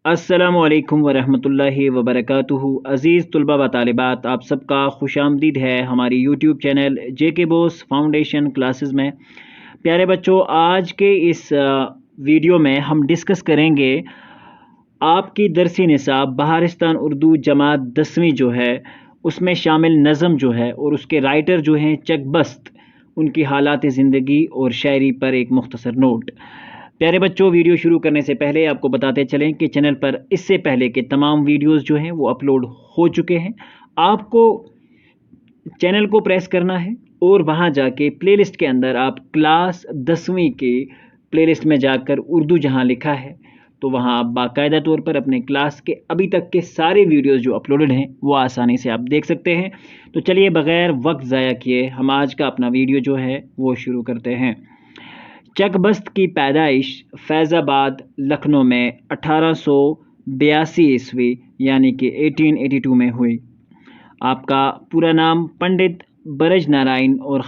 السلام علیکم ورحمۃ اللہ وبرکاتہ۔ عزیز طلبہ و طالبات، آپ سب کا خوش آمدید ہے ہماری YouTube channel jkbose foundation classes میں۔ پیارے بچوں، آج کے اس ویڈیو میں ہم ڈسکس کریں گے آپ کی درسی نصاب بہارستان اردو جماعت 10ویں جو ہے اس میں شامل نظم جو ہے اور اس کے رائٹر جو ہیں چکبست، ان کی حالات زندگی اور شاعری پر ایک مختصر نوٹ۔ پیارے بچوں، ویڈیو شروع کرنے سے پہلے آپ کو بتاتے چلیں کہ چینل پر اس سے پہلے کے تمام ویڈیوز جو ہیں وہ اپلوڈ ہو چکے ہیں۔ آپ کو چینل کو پریس کرنا ہے اور وہاں جا کے پلے لسٹ کے اندر آپ کلاس 10ویں کے پلے لسٹ میں جا کر اردو جہاں لکھا ہے تو وہاں آپ باقاعدہ طور پر اپنے کلاس کے ابھی تک کے سارے ویڈیوز جو اپلوڈڈ ہیں وہ آسانی سے آپ دیکھ سکتے ہیں۔ تو چلیے بغیر وقت ضائع کیے ہم آج کا اپنا ویڈیو جو ہے وہ شروع کرتے ہیں۔ چکبست کی پیدائش فیض آباد لکھنؤ میں 1882 عیسوی یعنی کہ 1882 میں ہوئی۔ آپ کا پورا نام پنڈت برج نارائن اور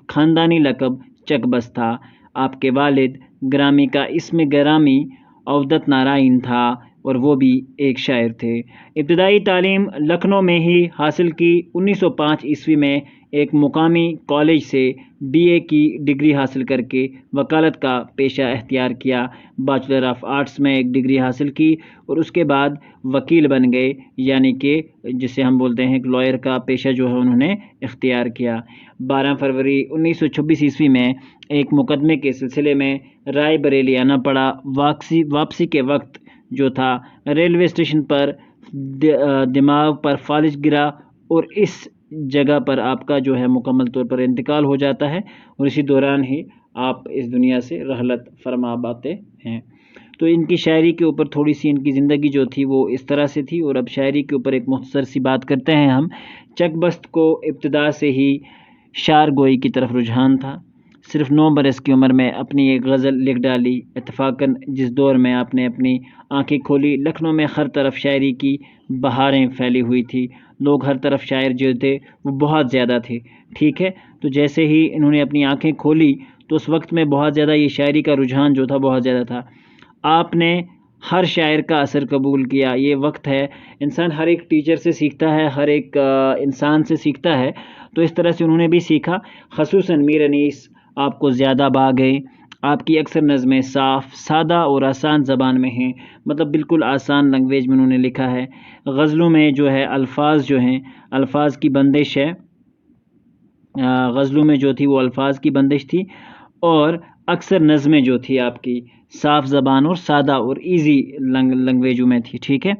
خاندانی لقب چکبست تھا۔ آپ کے والد گرامی کا اسم گرامی اودت نارائن تھا اور وہ بھی ایک شاعر تھے۔ ابتدائی تعلیم لکھنؤ میں ہی حاصل کی۔ 1905 عیسوی میں ایک مقامی کالج سے BA کی ڈگری حاصل کر کے وکالت کا پیشہ اختیار کیا۔ بیچلر آف آرٹس میں ایک ڈگری حاصل کی اور اس کے بعد وکیل بن گئے، یعنی کہ جسے ہم بولتے ہیں لائر کا پیشہ جو ہے انہوں نے اختیار کیا۔ 12 فروری 1926 عیسوی میں ایک مقدمے کے سلسلے میں رائے بریلی آنا پڑا۔ واپسی کے وقت جو تھا ریلوے اسٹیشن پر دماغ پر فالج گرا اور اس جگہ پر آپ کا جو ہے مکمل طور پر انتقال ہو جاتا ہے اور اسی دوران ہی آپ اس دنیا سے رحلت فرما پاتے ہیں۔ تو ان کی شاعری کے اوپر تھوڑی سی ان کی زندگی جو تھی وہ اس طرح سے تھی، اور اب شاعری کے اوپر ایک مختصر سی بات کرتے ہیں ہم۔ چکبست کو ابتدا سے ہی شعر گوئی کی طرف رجحان تھا۔ صرف 9 برس کی عمر میں اپنی ایک غزل لکھ ڈالی۔ اتفاقاً جس دور میں آپ نے اپنی آنکھیں کھولی لکھنؤ میں ہر طرف شاعری کی بہاریں پھیلی ہوئی تھی۔ لوگ ہر طرف شاعر جو تھے وہ بہت زیادہ تھے، ٹھیک ہے۔ تو جیسے ہی انہوں نے اپنی آنکھیں کھولی تو اس وقت میں بہت زیادہ یہ شاعری کا رجحان جو تھا بہت زیادہ تھا۔ آپ نے ہر شاعر کا اثر قبول کیا۔ یہ وقت ہے انسان ہر ایک ٹیچر سے سیکھتا ہے، ہر ایک انسان سے سیکھتا ہے، تو اس طرح سے انہوں نے بھی سیکھا۔ خصوصاً میر انیس آپ کو زیادہ بھا گئے۔ آپ کی اکثر نظمیں صاف، سادہ اور آسان زبان میں ہیں، مطلب بالکل آسان لینگویج میں انہوں نے لکھا ہے۔ غزلوں میں جو ہے الفاظ جو ہیں، الفاظ کی بندش ہے، غزلوں میں جو تھی وہ الفاظ کی بندش تھی، اور اکثر نظمیں جو تھی آپ کی صاف زبان اور سادہ اور ایزی لینگویجوں میں تھی، ٹھیک ہے۔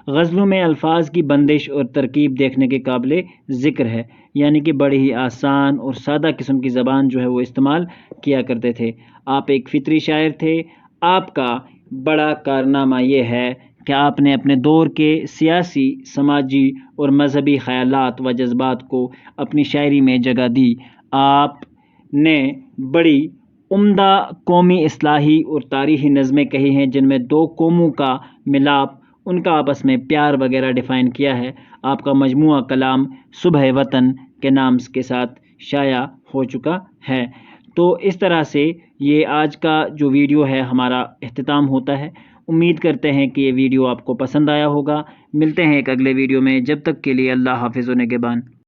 غزلوں میں الفاظ کی بندش اور ترکیب دیکھنے کے قابل ذکر ہے، یعنی کہ بڑی ہی آسان اور سادہ قسم کی زبان جو ہے وہ استعمال کیا کرتے تھے۔ آپ ایک فطری شاعر تھے۔ آپ کا بڑا کارنامہ یہ ہے کہ آپ نے اپنے دور کے سیاسی، سماجی اور مذہبی خیالات و جذبات کو اپنی شاعری میں جگہ دی۔ آپ نے بڑی عمدہ قومی اصلاحی اور تاریخی نظمیں کہی ہیں جن میں 2 قوموں کا ملاپ، ان کا آپس میں پیار وغیرہ ڈیفائن کیا ہے۔ آپ کا مجموعہ کلام صبح وطن کے نام کے ساتھ شائع ہو چکا ہے۔ تو اس طرح سے یہ آج کا جو ویڈیو ہے ہمارا اختتام ہوتا ہے۔ امید کرتے ہیں کہ یہ ویڈیو آپ کو پسند آیا ہوگا۔ ملتے ہیں ایک اگلے ویڈیو میں، جب تک کے لیے اللہ حافظ و نگہبان۔